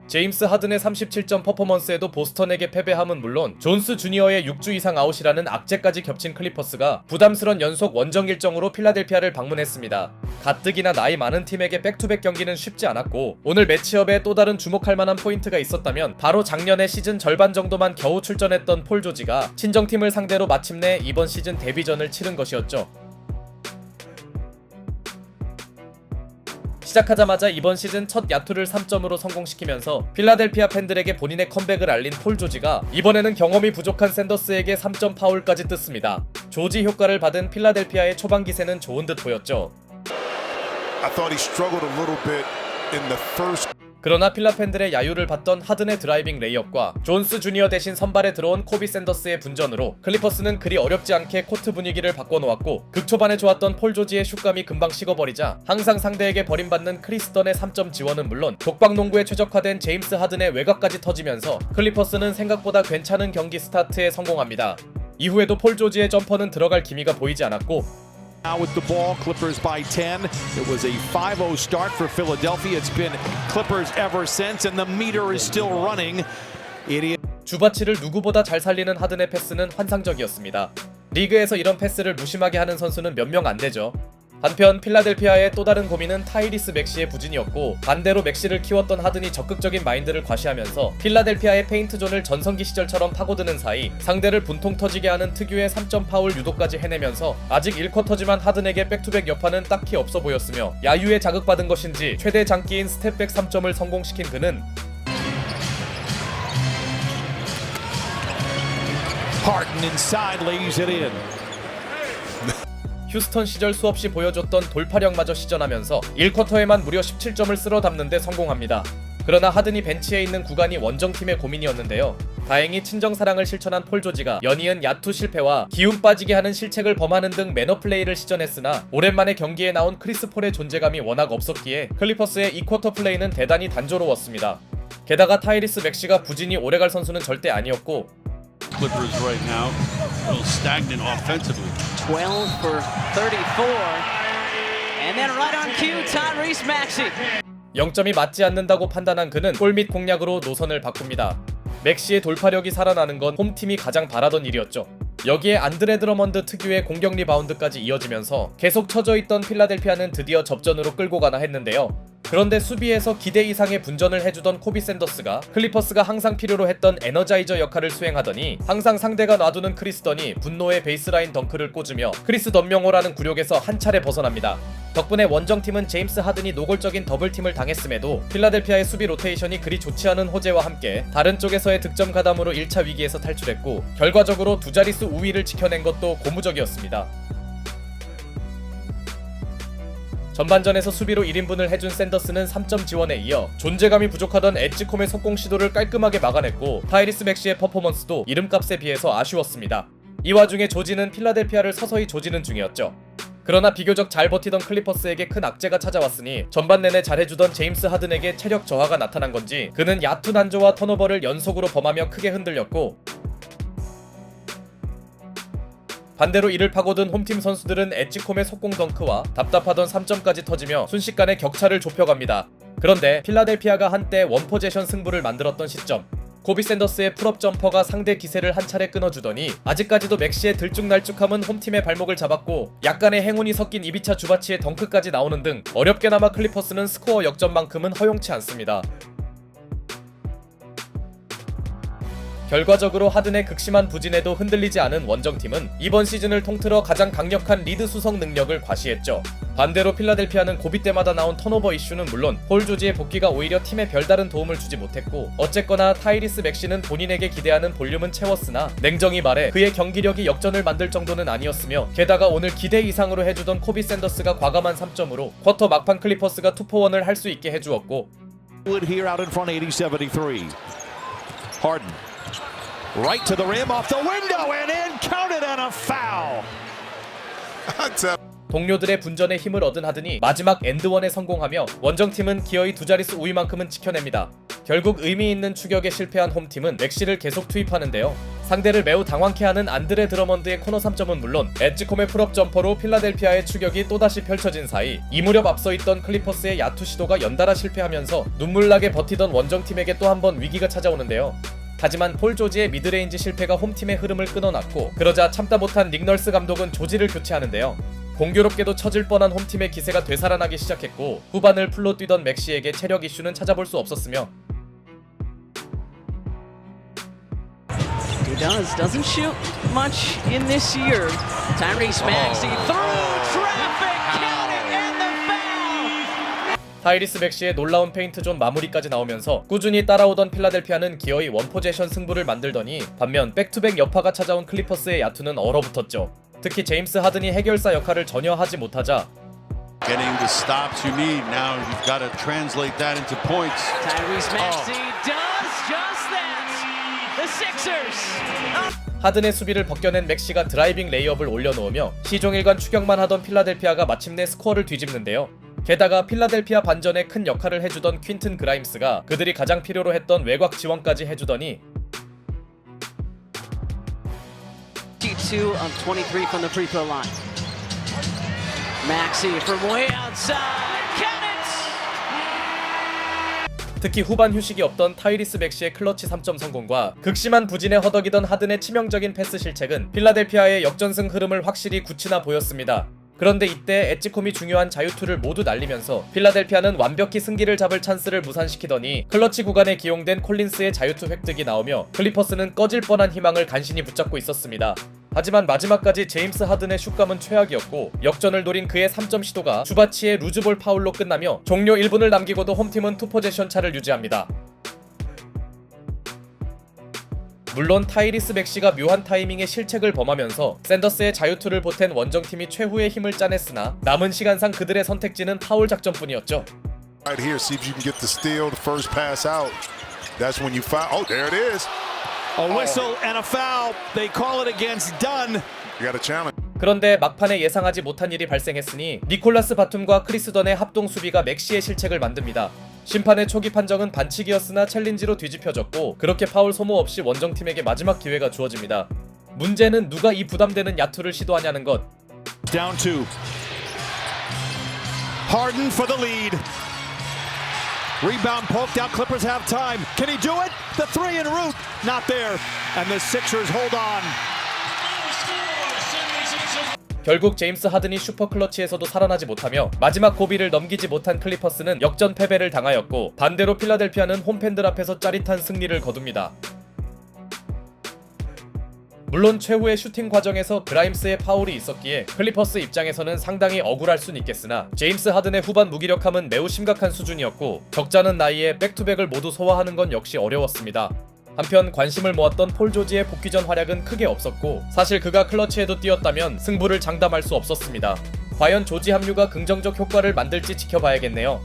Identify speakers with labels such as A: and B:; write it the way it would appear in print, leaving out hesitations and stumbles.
A: 제임스 하든의 37점 퍼포먼스에도 보스턴에게 패배함은 물론 존스 주니어의 6주 이상 아웃이라는 악재까지 겹친 클리퍼스가 부담스런 연속 원정 일정으로 필라델피아를 방문했습니다. 가뜩이나 나이 많은 팀에게 백투백 경기는 쉽지 않았고 오늘 매치업에 또 다른 주목할 만한 포인트가 있었다면 바로 작년에 시즌 절반 정도만 겨우 출전했던 폴 조지가 친정팀을 상대로 마침내 이번 시즌 데뷔전을 치른 것이었죠. 시작하자마자 이번 시즌 첫 야투를 3점으로 성공시키면서 필라델피아 팬들에게 본인의 컴백을 알린 폴 조지가 이번에는 경험이 부족한 샌더스에게 3점 파울까지 뜯습니다. 조지 효과를 받은 필라델피아의 초반 기세는 좋은 듯 보였죠. 그러나 필라 팬들의 야유를 받던 하든의 드라이빙 레이업과 존스 주니어 대신 선발에 들어온 코비 샌더스의 분전으로 클리퍼스는 그리 어렵지 않게 코트 분위기를 바꿔놓았고 극초반에 좋았던 폴 조지의 슛감이 금방 식어버리자 항상 상대에게 버림받는 크리스 던의 3점 지원은 물론 독박농구에 최적화된 제임스 하든의 외곽까지 터지면서 클리퍼스는 생각보다 괜찮은 경기 스타트에 성공합니다. 이후에도 폴 조지의 점퍼는 들어갈 기미가 보이지 않았고
B: Now with the ball, Clippers by 10. It was a 5-0 start for Philadelphia. It's been Clippers ever since, and the meter is still running.
A: 주바치를 누구보다 잘 살리는 하든의 패스는 환상적이었습니다. 리그에서 이런 패스를 무심하게 하는 선수는 몇 명 안 되죠. 한편 필라델피아의 또 다른 고민은 타이리스 맥시의 부진이었고 반대로 맥시를 키웠던 하든이 적극적인 마인드를 과시하면서 필라델피아의 페인트존을 전성기 시절처럼 파고드는 사이 상대를 분통 터지게 하는 특유의 3점 파울 유도까지 해내면서 아직 1쿼터지만 하든에게 백투백 여파는 딱히 없어 보였으며 야유에 자극받은 것인지 최대 장기인 스텝백 3점을 성공시킨 그는
B: Harden inside lays it in.
A: 휴스턴 시절 수없이 보여줬던 돌파력마저 시전하면서 1쿼터에만 무려 17점을 쓸어 담는데 성공합니다. 그러나 하든이 벤치에 있는 구간이 원정팀의 고민이었는데요. 다행히 친정사랑을 실천한 폴 조지가 연이은 야투 실패와 기운 빠지게 하는 실책을 범하는 등 매너 플레이를 시전했으나 오랜만에 경기에 나온 크리스 폴의 존재감이 워낙 없었기에 클리퍼스의 2쿼터 플레이는 대단히 단조로웠습니다. 게다가 타이리스 맥시가 부진이 오래갈 선수는 절대 아니었고
C: Clippers right now a little stagnant offensively.
D: 12 for 34 and then right on cue Tyrese Maxey.
A: 0점이 맞지 않는다고 판단한 그는 골 및 공략으로 노선을 바꿉니다. 맥시의 돌파력이 살아나는 건 홈팀이 가장 바라던 일이었죠. 여기에 안드레 드러먼드 특유의 공격 리바운드까지 이어지면서 계속 처져있던 필라델피아는 드디어 접전으로 끌고 가나 했는데요. 그런데 수비에서 기대 이상의 분전을 해주던 코비 샌더스가 클리퍼스가 항상 필요로 했던 에너자이저 역할을 수행하더니 항상 상대가 놔두는 크리스 던이 분노의 베이스라인 덩크를 꽂으며 크리스 던명호라는 굴욕에서 한 차례 벗어납니다. 덕분에 원정팀은 제임스 하든이 노골적인 더블팀을 당했음에도 필라델피아의 수비 로테이션이 그리 좋지 않은 호재와 함께 다른 쪽에서의 득점 가담으로 1차 위기에서 탈출했고 결과적으로 두 자릿수 우위를 지켜낸 것도 고무적이었습니다. 전반전에서 수비로 1인분을 해준 샌더스는 3점 지원에 이어 존재감이 부족하던 엣지콤의 속공 시도를 깔끔하게 막아냈고 타이리스 맥시의 퍼포먼스도 이름값에 비해서 아쉬웠습니다. 이 와중에 조지는 필라델피아를 서서히 조지는 중이었죠. 그러나 비교적 잘 버티던 클리퍼스에게 큰 악재가 찾아왔으니 전반 내내 잘해주던 제임스 하든에게 체력 저하가 나타난 건지 그는 야투 난조와 턴오버를 연속으로 범하며 크게 흔들렸고 반대로 이를 파고든 홈팀 선수들은 엣지콤의 속공 덩크와 답답하던 3점까지 터지며 순식간에 격차를 좁혀갑니다. 그런데 필라델피아가 한때 원포제션 승부를 만들었던 시점 코비 샌더스의 풀업 점퍼가 상대 기세를 한 차례 끊어주더니 아직까지도 맥시의 들쭉날쭉함은 홈팀의 발목을 잡았고 약간의 행운이 섞인 이비차 주바치의 덩크까지 나오는 등 어렵게나마 클리퍼스는 스코어 역전만큼은 허용치 않습니다. 결과적으로 하든의 극심한 부진에도 흔들리지 않은 원정팀은 이번 시즌을 통틀어 가장 강력한 리드 수성 능력을 과시했죠. 반대로 필라델피아는 고비 때마다 나온 턴오버 이슈는 물론 폴 조지의 복귀가 오히려 팀에 별다른 도움을 주지 못했고 어쨌거나 타이리스 맥시는 본인에게 기대하는 볼륨은 채웠으나 냉정히 말해 그의 경기력이 역전을 만들 정도는 아니었으며 게다가 오늘 기대 이상으로 해주던 코비 샌더스가 과감한 3점으로 쿼터 막판 클리퍼스가 투포원을 할 수 있게 해주었고
B: Here out in front 80-73. Harden right to the rim off the window and in, counted on a foul.
A: 동료들의 분전에 힘을 얻은 하든이 마지막 엔드원에 성공하며 원정팀은 기어이 두 자릿수 우위만큼은 지켜냅니다. 결국 의미 있는 추격에 실패한 홈팀은 맥시를 계속 투입하는데요. 상대를 매우 당황케 하는 안드레 드러먼드의 코너 3점은 물론 엣지콤의 풀업 점퍼로 필라델피아의 추격이 또다시 펼쳐진 사이 이 무렵 앞서 있던 클리퍼스의 야투 시도가 연달아 실패하면서 눈물나게 버티던 원정팀에게 또 한 번 위기가 찾아오는데요. 하지만 폴 조지의 미드레인지 실패가 홈팀의 흐름을 끊어놨고 그러자 참다 못한 닉 널스 감독은 조지를 교체하는데요. 공교롭게도 처질 뻔한 홈팀의 기세가 되살아나기 시작했고 후반을 풀로 뛰던 맥시에게 체력 이슈는 찾아볼 수 없었으며
D: He doesn't shoot much in this year. Tyrese Maxey through traffic, counting and the foul.
A: 타이리스 맥시의 놀라운 페인트존 마무리까지 나오면서 꾸준히 따라오던 필라델피아는 기어이 원포제션 승부를 만들더니 반면 백투백 여파가 찾아온 클리퍼스의 야투는 얼어붙었죠. 특히 제임스 하든이 해결사 역할을 전혀 하지 못하자
C: Getting the stops you need. Now you've got to translate that into points.
D: Tyrese Maxey does just that. The Sixers.
A: 하든의 수비를 벗겨낸 맥시가 드라이빙 레이업을 올려놓으며 시종일관 추격만 하던 필라델피아가 마침내 스코어를 뒤집는데요. 게다가 필라델피아 반전에 큰 역할을 해주던 퀸튼 그라임스가 그들이 가장 필요로 했던 외곽 지원까지 해주더니
D: 2 on 23 from the free throw line. Maxey from way outside. Count it.
A: 특히 후반 휴식이 없던 타이리스 맥시의 클러치 3점 성공과 극심한 부진에 허덕이던 하든의 치명적인 패스 실책은 필라델피아의 역전승 흐름을 확실히 굳히나 보였습니다. 그런데 이때 엣지콤이 중요한 자유투를 모두 날리면서 필라델피아는 완벽히 승기를 잡을 찬스를 무산시키더니 클러치 구간에 기용된 콜린스의 자유투 획득이 나오며 클리퍼스는 꺼질 뻔한 희망을 간신히 붙잡고 있었습니다. 하지만 마지막까지 제임스 하든의 슛감은 최악이었고 역전을 노린 그의 3점 시도가 주바치의 루즈볼 파울로 끝나며 종료 1분을 남기고도 홈팀은 투포제션 차를 유지합니다. 물론 타이리스 맥시가 묘한 타이밍에 실책을 범하면서 샌더스의 자유투를 보탠 원정팀이 최후의 힘을 짜냈으나 남은 시간상 그들의 선택지는 파울 작전뿐이었죠.
E: Right here, see if you can get the steal, the first pass out. That's when you foul. Oh, there it is.
B: A whistle and a foul. They call it against Dunn.
E: You got a challenge.
A: 그런데 막판에 예상하지 못한 일이 발생했으니 니콜라스 바툼과 크리스 던의 합동 수비가 맥시의 실책을 만듭니다. 심판의 초기 판정은 반칙이었으나 챌린지로 뒤집혀졌고 그렇게 파울 소모 없이 원정팀에게 마지막 기회가 주어집니다. 문제는 누가 이 부담되는 야투를 시도하냐는 것.
B: Down 2. Harden for the lead. Rebound poked out. Clippers have time. Can he do it? The three en route. Not there. And the Sixers hold on.
A: 결국 제임스 하든이 슈퍼클러치에서도 살아나지 못하며 마지막 고비를 넘기지 못한 클리퍼스는 역전 패배를 당하였고 반대로 필라델피아는 홈팬들 앞에서 짜릿한 승리를 거둡니다. 물론 최후의 슈팅 과정에서 그라임스의 파울이 있었기에 클리퍼스 입장에서는 상당히 억울할 순 있겠으나 제임스 하든의 후반 무기력함은 매우 심각한 수준이었고 적잖은 나이에 백투백을 모두 소화하는 건 역시 어려웠습니다. 한편 관심을 모았던 폴 조지의 복귀 전 활약은 크게 없었고 사실 그가 클러치에도 뛰었다면 승부를 장담할 수 없었습니다. 과연 조지 합류가 긍정적 효과를 만들지 지켜봐야겠네요.